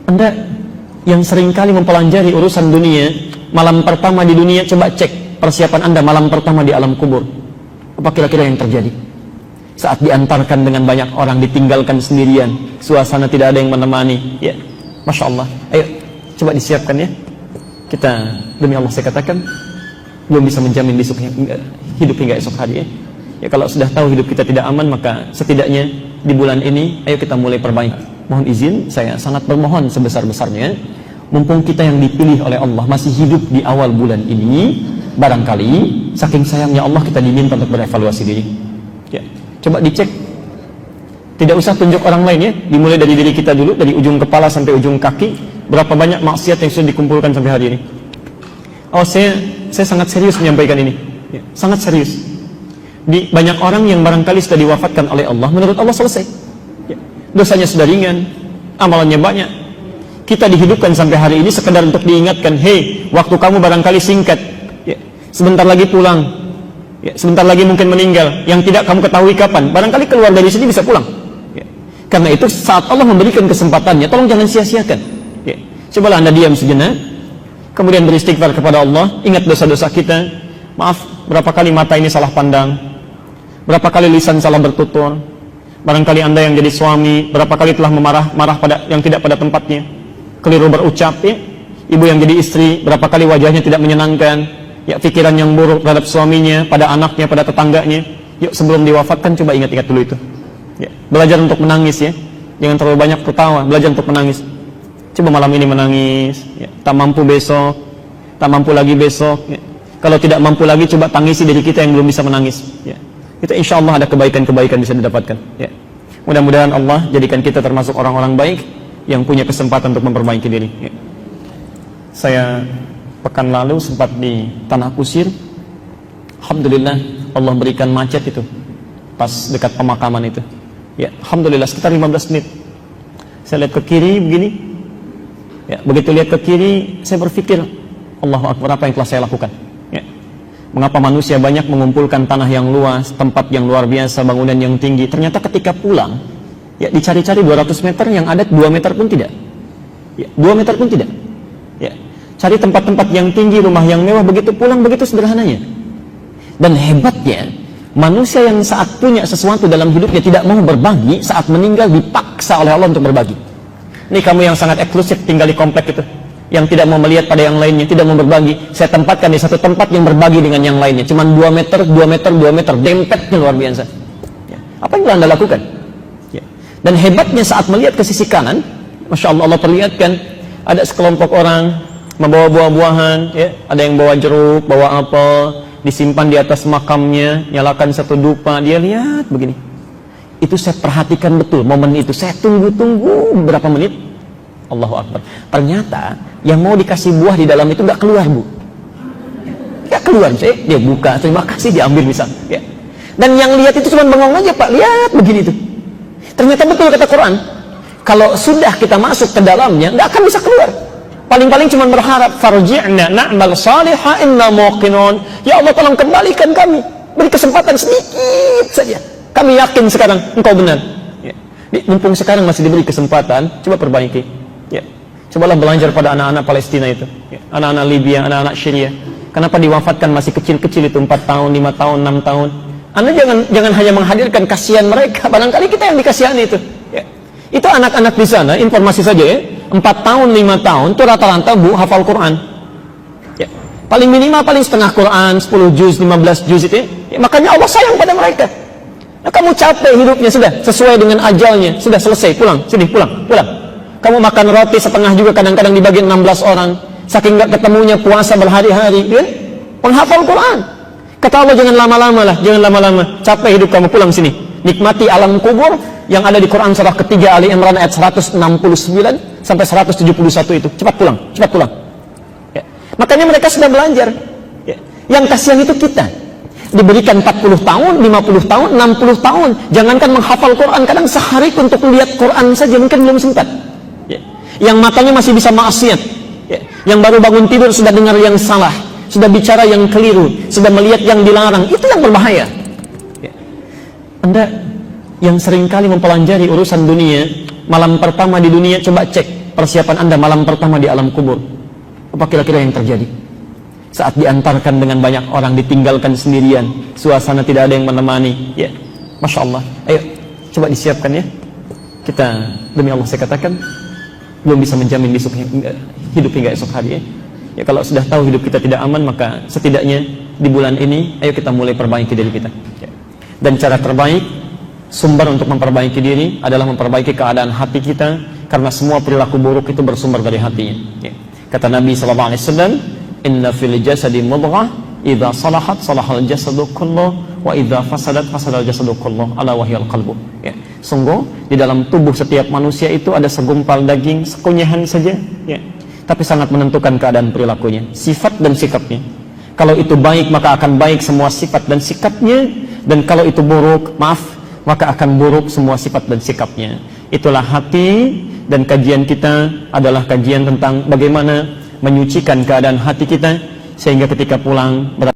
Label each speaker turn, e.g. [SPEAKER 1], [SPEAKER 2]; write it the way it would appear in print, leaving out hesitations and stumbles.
[SPEAKER 1] Anda yang seringkali mempelajari urusan dunia, malam pertama di dunia, coba cek persiapan Anda malam pertama di alam kubur. Apa kira-kira yang terjadi? Saat diantarkan dengan banyak orang, ditinggalkan sendirian, suasana tidak ada yang menemani, ya, Masya Allah. Ayo, coba disiapkan ya. Kita, demi Allah saya katakan, belum bisa menjamin hidup hingga esok hari ya. Ya, kalau sudah tahu hidup kita tidak aman, maka setidaknya di bulan ini, ayo kita mulai perbaiki. Mohon izin, saya sangat bermohon sebesar-besarnya, mumpung kita yang dipilih oleh Allah masih hidup di awal bulan ini, barangkali saking sayangnya Allah kita diminta untuk berevaluasi diri. Ya, coba dicek. Tidak usah tunjuk orang lain ya, dimulai dari diri kita dulu, dari ujung kepala sampai ujung kaki, berapa banyak maksiat yang sudah dikumpulkan sampai hari ini. Oh, saya sangat serius menyampaikan ini. Ya, sangat serius. Di banyak orang yang barangkali sudah diwafatkan oleh Allah, menurut Allah selesai. Ya, dosanya sudah ringan, amalannya banyak. Kita dihidupkan sampai hari ini sekedar untuk diingatkan, hei, waktu kamu barangkali singkat. Ya, sebentar lagi pulang. Ya, sebentar lagi mungkin meninggal. Yang tidak kamu ketahui kapan. Barangkali keluar dari sini bisa pulang. Ya, karena itu saat Allah memberikan kesempatannya, tolong jangan sia-siakan. Ya, cobalah Anda diam sejenak, kemudian beristighfar kepada Allah, ingat dosa-dosa kita. Maaf, berapa kali mata ini salah pandang, berapa kali lisan salah bertutur. Barangkali Anda yang jadi suami, berapa kali telah marah pada yang tidak pada tempatnya, keliru berucap ya. Ibu yang jadi istri, berapa kali wajahnya tidak menyenangkan, ya, pikiran yang buruk terhadap suaminya, pada anaknya, pada tetangganya. Yuk, sebelum diwafatkan coba ingat-ingat dulu itu ya. Belajar untuk menangis ya, jangan terlalu banyak tertawa, belajar untuk menangis. Coba malam ini menangis ya. Tak mampu besok, tak mampu lagi besok ya. Kalau tidak mampu lagi, coba tangisi diri kita yang belum bisa menangis ya. Itu insya Allah ada kebaikan-kebaikan bisa didapatkan ya. Mudah-mudahan Allah jadikan kita termasuk orang-orang baik yang punya kesempatan untuk memperbaiki diri ya. Saya pekan lalu sempat di Tanah Kusir. Alhamdulillah Allah berikan macet itu pas dekat pemakaman itu ya. Alhamdulillah sekitar 15 menit saya lihat ke kiri begini ya. Begitu lihat ke kiri saya berpikir, Allahu Akbar, apa yang telah saya lakukan ya. Mengapa manusia banyak mengumpulkan tanah yang luas, tempat yang luar biasa, bangunan yang tinggi, ternyata ketika pulang ya dicari-cari 200 meter yang ada 2 meter pun tidak ya, 2 meter pun tidak ya. Cari tempat-tempat yang tinggi, rumah yang mewah, begitu pulang begitu sederhananya. Dan hebatnya manusia yang saat punya sesuatu dalam hidupnya tidak mau berbagi, saat meninggal dipaksa oleh Allah untuk berbagi. Ini kamu yang sangat eksklusif tinggal di komplek itu, yang tidak mau melihat pada yang lainnya, tidak mau berbagi, saya tempatkan di satu tempat yang berbagi dengan yang lainnya. Cuman 2 meter, 2 meter, 2 meter, dempetnya luar biasa ya. Apa yang telah Anda lakukan ya. Dan hebatnya saat melihat ke sisi kanan, Masya Allah, Allah perlihatkan ada sekelompok orang membawa buah-buahan ya. Ada yang bawa jeruk, bawa apel, disimpan di atas makamnya, nyalakan satu dupa, dia lihat begini. Itu saya perhatikan betul momen itu, saya tunggu-tunggu berapa menit. Allahu Akbar, ternyata yang mau dikasih buah di dalam itu gak keluar, Bu. Gak keluar, dia buka, terima kasih, diambil misal ya. Dan yang lihat itu cuma bengong aja, Pak, lihat begini tuh. Ternyata betul kata Quran, kalau sudah kita masuk ke dalamnya gak akan bisa keluar. Paling-paling cuma berharap, farji'na na'mal salihah inna muqinun. Ya Allah, tolong kembalikan kami, beri kesempatan sedikit saja, kami yakin sekarang engkau benar ya. Mumpung sekarang masih diberi kesempatan, coba perbaiki ya. Cobalah belajar pada anak-anak Palestina itu ya. Anak-anak Libya, anak-anak Syria. Kenapa diwafatkan masih kecil-kecil itu, 4 tahun, 5 tahun, 6 tahun. Anda jangan hanya menghadirkan kasihan mereka, barangkali kita yang dikasihani itu ya. Itu anak-anak di sana, informasi saja ya, 4 tahun, 5 tahun itu rata-rata, Bu, hafal Quran ya. Paling minimal paling setengah Quran, 10 juz, 15 juz itu ya. Makanya Allah sayang pada mereka. Nah, kamu capek hidupnya, sudah sesuai dengan ajalnya, sudah selesai, pulang, sini, pulang. Kamu makan roti setengah juga kadang-kadang dibagi 16 orang, saking gak ketemunya puasa berhari-hari ya. Penghafal Quran, kata Allah, jangan lama-lama lah, jangan lama-lama, capek hidup kamu, pulang sini, nikmati alam kubur yang ada di Quran surah ketiga Ali Imran ayat 169 sampai 171 itu. Cepat pulang ya. Makanya mereka sudah belajar ya. Yang kasihan itu kita, diberikan 40 tahun, 50 tahun, 60 tahun, jangankan menghafal Quran, kadang sehari untuk lihat Quran saja mungkin belum sempat ya. Yang matanya masih bisa maksiat ya. Yang baru bangun tidur sudah dengar yang salah, sudah bicara yang keliru, sudah melihat yang dilarang, itu yang berbahaya ya. Anda yang seringkali mempelajari urusan dunia, malam pertama di dunia, coba cek persiapan Anda malam pertama di alam kubur, apa kira-kira yang terjadi? Saat diantarkan dengan banyak orang, ditinggalkan sendirian, suasana tidak ada yang menemani, ya, Masya Allah. Ayo, coba disiapkan ya. Kita, demi Allah saya katakan, belum bisa menjamin hidup hingga esok hari ya. Ya kalau sudah tahu hidup kita tidak aman, maka setidaknya di bulan ini, ayo kita mulai perbaiki diri kita. Ya. Dan cara terbaik, sumber untuk memperbaiki diri adalah memperbaiki keadaan hati kita, karena semua perilaku buruk itu bersumber dari hatinya. Ya. Kata Nabi SAW, inna fil jasadi mudghah idza salahat salahal jasadu kulluh wa idza fasadat fasadal jasadu kulluh ala wahyal qalbu. Ya. Sungguh di dalam tubuh setiap manusia itu ada segumpal daging sekunyahan saja, ya, tapi sangat menentukan keadaan perilakunya, sifat dan sikapnya. Kalau itu baik maka akan baik semua sifat dan sikapnya, dan kalau itu buruk, maaf, maka akan buruk semua sifat dan sikapnya. Itulah hati, dan kajian kita adalah kajian tentang bagaimana menyucikan keadaan hati kita, sehingga ketika pulang